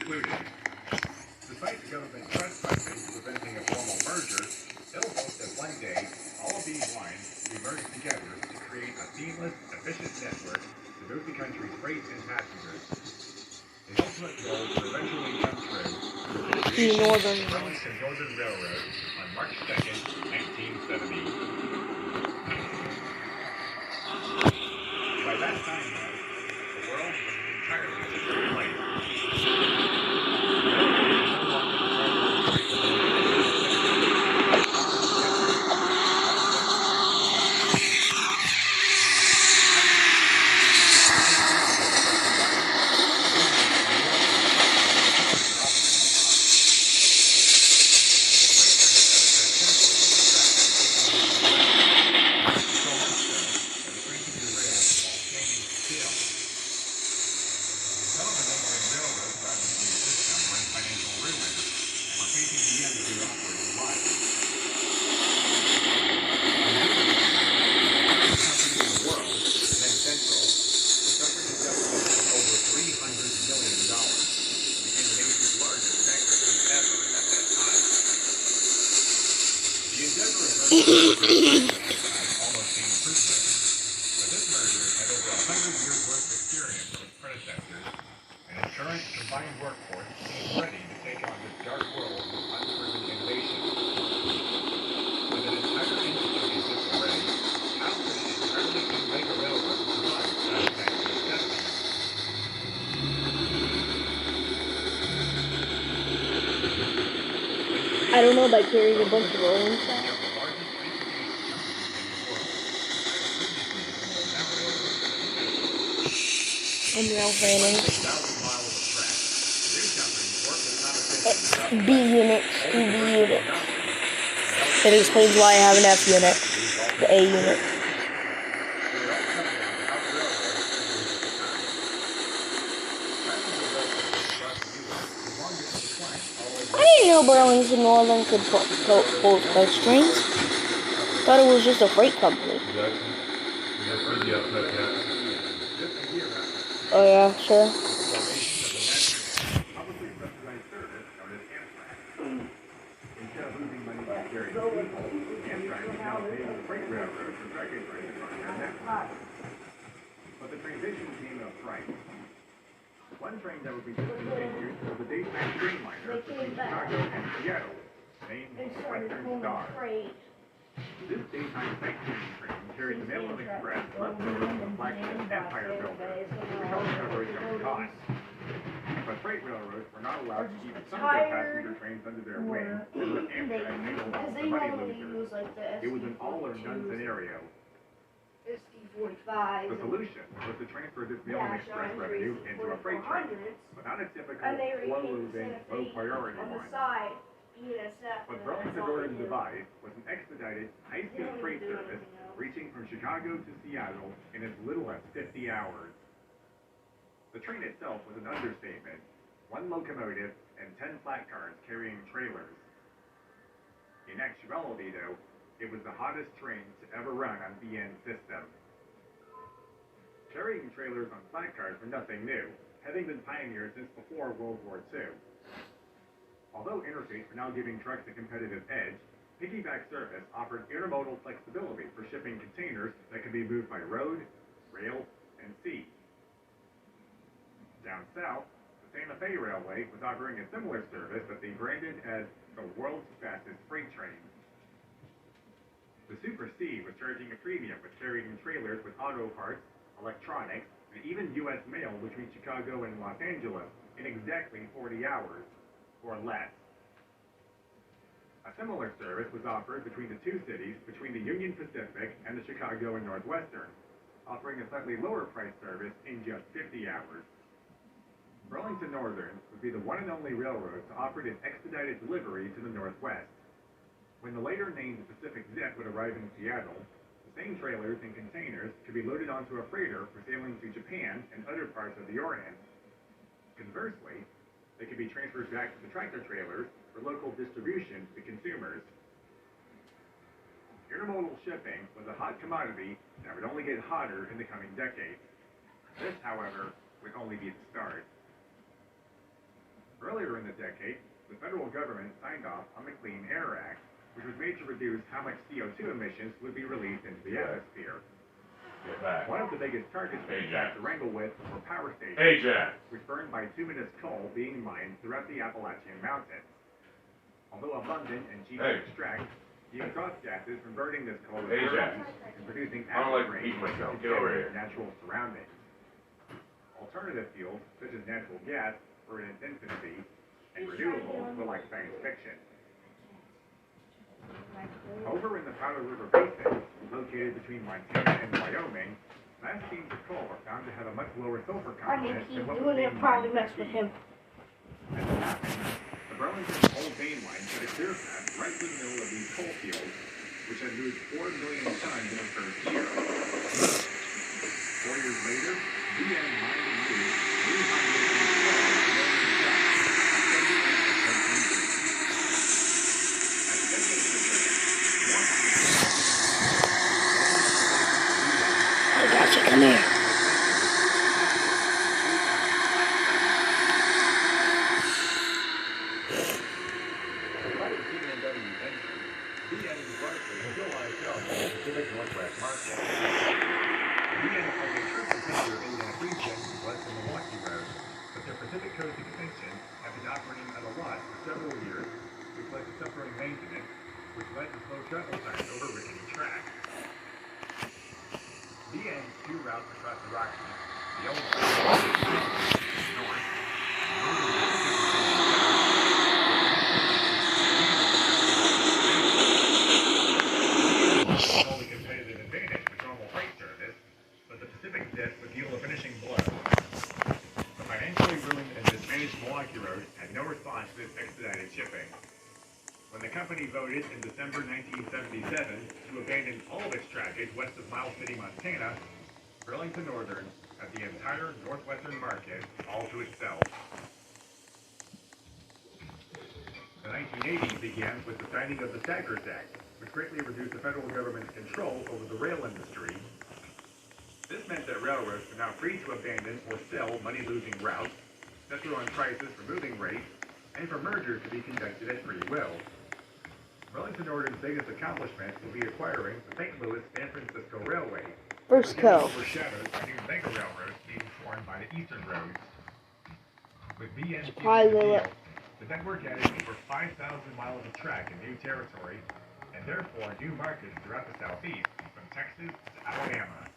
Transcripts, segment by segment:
included. Despite the government's press funding preventing a formal merger, they'll hope that one day all of these lines will be merged together to create a seamless, efficient network to move the country's freight and passengers. The ultimate goal will eventually come true with the creation of the Burlington Northern Railroad on March 2nd, 1970. By that time, though, the world was an entirely different place. Almost seemed fruitless, but this merger had over 100 years' worth of experience from its predecessors, and its current combined workforce seemed ready to take on this dark world of unproven innovation. With an entire industry in disarray, how could an entirely new mega railroad survive past 1970? I don't know about carrying a bunch of rolling stock. I'm Railfaning. B units to B units. That explains why I have an F unit. The A unit. I didn't know Burlington Northern could pull coach trains. Thought it was just a freight company. Oh yeah, sure. But the transition came up right. One train that would be discontinued was the daytime streamliner between Chicago and Seattle, named Western Star. This daytime sightseeing train carried the Mail and Express leftovers from the flagship Empire builder, which helped cover its own costs. But freight railroads were not allowed to keep some of their passenger trains under their wing and let Amtrak handle all the money losers. It was an all-or-none scenario. The solution was to transfer this Mail and Express revenue into a freight train, but not a typical slow-moving, low-priority one. What Burlington Northern devised was an expedited, high-speed freight service reaching from Chicago to Seattle in as little as 50 hours. The train itself was an understatement. 1 locomotive and 10 flat cars carrying trailers. In actuality, though, it was the hottest train to ever run on BN's system. Carrying trailers on flat cars were nothing new, having been pioneered since before World War II. Although interstates were now giving trucks a competitive edge, piggyback service offered intermodal flexibility for shipping containers that could be moved by road, rail, and sea. Down south, the Santa Fe Railway was offering a similar service that they branded as the world's fastest freight train. The Super C was charging a premium with carrying trailers with auto parts, electronics, and even U.S. mail between Chicago and Los Angeles in exactly 40 hours, or less. A similar service was offered between the two cities between the Union Pacific and the Chicago and Northwestern, offering a slightly lower price service in just 50 hours. Burlington Northern would be the one and only railroad to offer an expedited delivery to the Northwest. When the later named Pacific Zip would arrive in Seattle, the same trailers and containers could be loaded onto a freighter for sailing to Japan and other parts of the Orient. Conversely, they could be transferred back to the tractor trailers for local distribution to consumers. Intermodal shipping was a hot commodity that would only get hotter in the coming decades. This, however, would only be the start. Earlier in the decade, the federal government signed off on the Clean Air Act, which was made to reduce how much CO2 emissions would be released into the atmosphere. One of the biggest targets was to wrangle with were power stations, which burned bituminous coal being mined throughout the Appalachian Mountains. Although abundant and cheap to extract, the exhaust gases from burning this coal were and producing acid rain in natural surroundings. Alternative fuels, such as natural gas, were in its infancy, and renewables were like science fiction. Over in the Powder River Basin, located between Montana and Wyoming, mass beams of coal are found to have a much lower sulfur content than what was being probably mess with him. As it happened, the Burlington Old Vein Line set a clear path right through the middle of these coal fields, which had moved 4 million tons in the first year. 4 years later, BN mined and moved 300 Come here. Pacific Coast extension had been operating at a loss for several years, which led to suffering maintenance, which led to slow travel times over rickety tracks. BN's 2 routes across the Rockies, the old north, only competitive advantage with normal freight service, but the Pacific dip would deal a finishing blow. The financially ruined and mismanaged Milwaukee Road had no response to this expedited shipping. When the company voted in December 1977 to abandon all of its trackage west of Miles City, Montana, Burlington Northern had the entire northwestern market all to itself. The 1980s began with the signing of the Staggers Act, which greatly reduced the federal government's control over the rail industry. This meant that railroads were now free to abandon or sell money-losing routes, set their own prices for moving rates, and for mergers to be conducted at free will. Burlington Northern's biggest accomplishment will be acquiring the St. Louis-San Francisco Railway, First go. overshadowed by new mega railroads being formed by the Eastern roads. With BN the network added over 5,000 miles of track in new territory, and therefore new markets throughout the Southeast, from Texas to Alabama.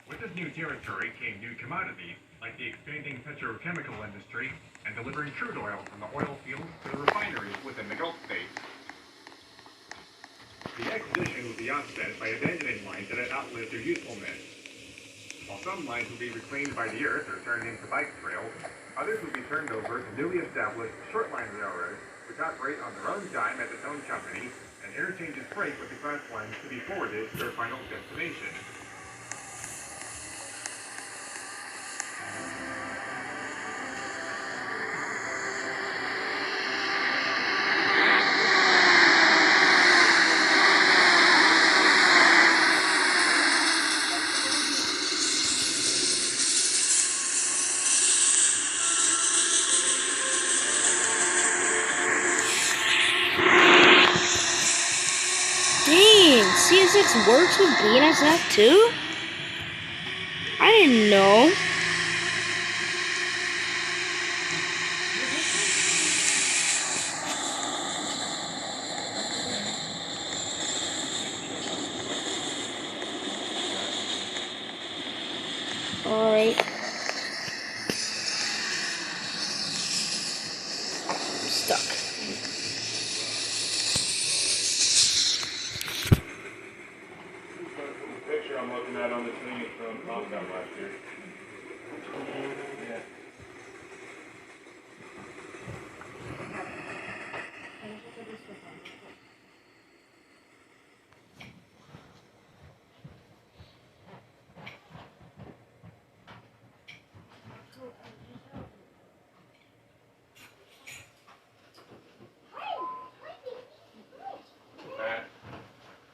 With this new territory came new commodities, like the expanding petrochemical industry and delivering crude oil from the oil fields to the refineries within the Gulf states. The acquisition would be offset by abandoning lines that had outlived their usefulness. While some lines would be reclaimed by the earth or turned into bike trails, others would be turned over to newly established short-line railroads, which operate on their own dime as its own company and interchanges freight with the Class 1s to be forwarded to their final destination. CSX works with BNSF too? I didn't know. Alright. I'm stuck. Picture I'm looking at on the thing is from Comcom last year.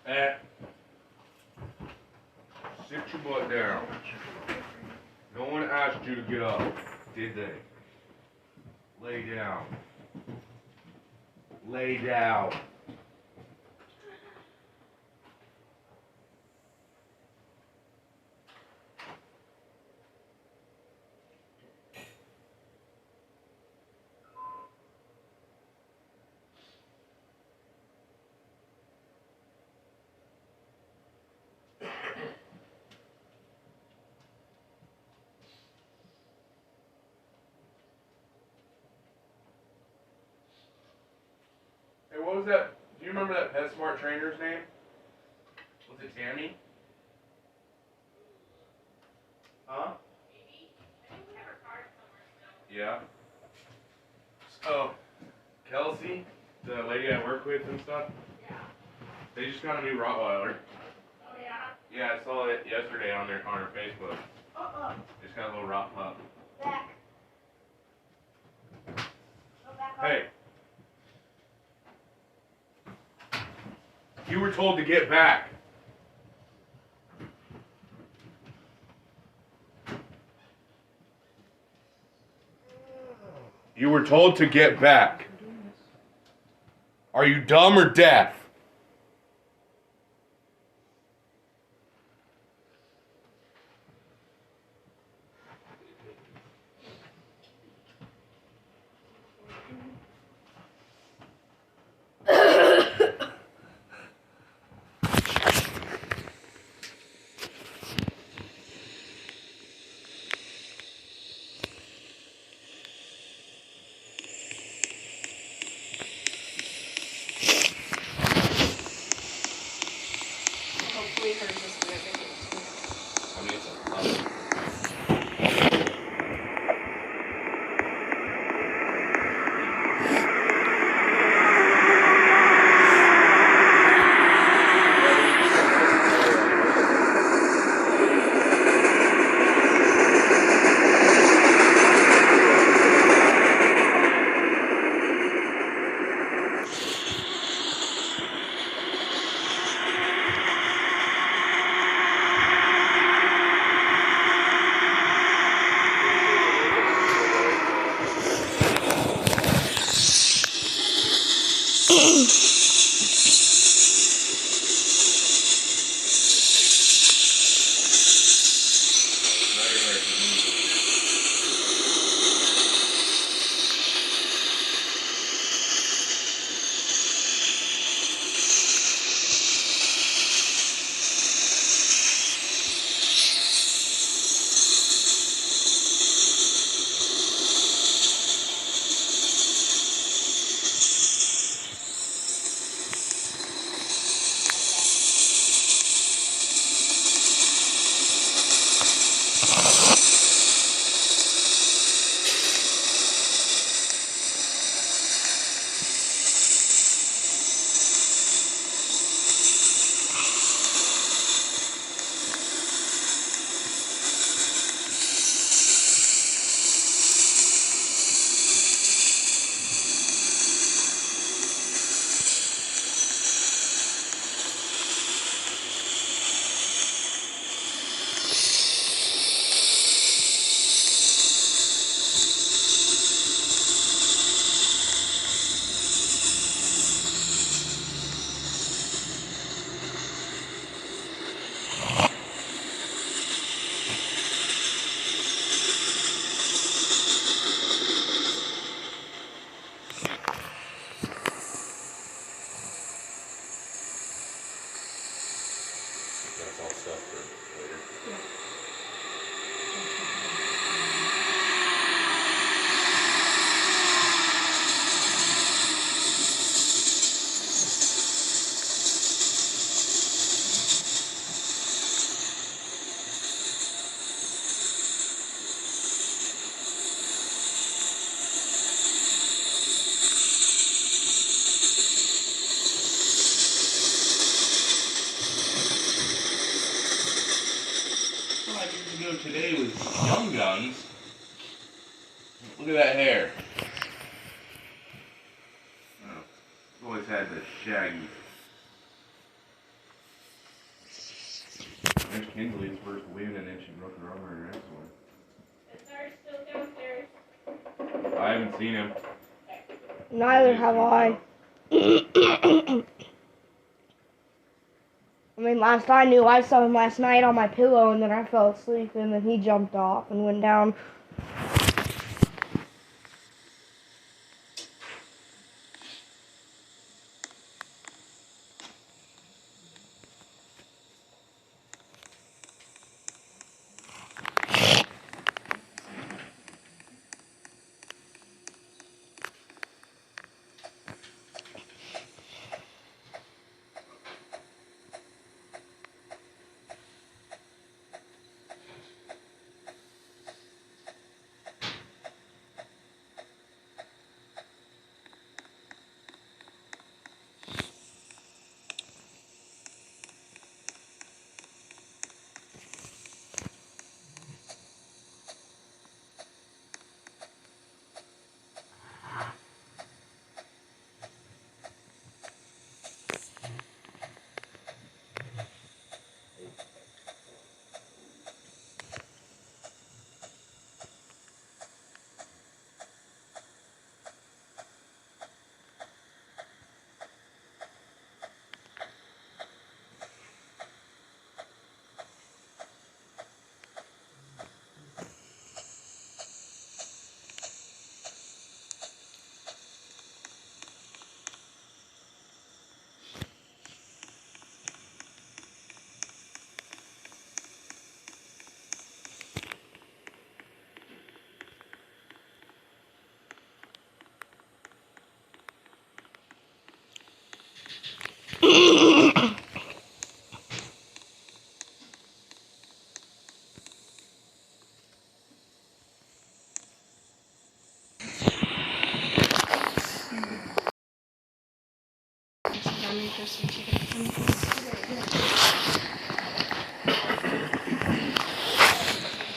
Yeah. Sit your butt down. No one asked you to get up, did they? Lay down. Lay down. Hey, what was that? Do you remember that PetSmart trainer's name? Was it Tammy? Huh? Yeah. So, Kelsey, the lady I work with and stuff, they just got a new Rottweiler. Oh yeah. Yeah, I saw it yesterday on her Facebook. They just got a little Rott pup. Back. Go back up. Hey. You were told to get back. You were told to get back. Are you dumb or deaf? Hopefully hers is good. I mean, it's a puppy. That's all stuff for later. All I need to go today was Young Guns. Look at that hair. Oh, I've always had the shaggy. There's Kinsley's first win, and then she broke her arm in her next one. Is ours still downstairs? I I haven't seen him. Neither have I. I mean, last I knew, I saw him last night on my pillow, and then I fell asleep, and then he jumped off and went down.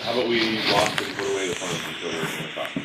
How about we lock and put away the phone until we're going to talk?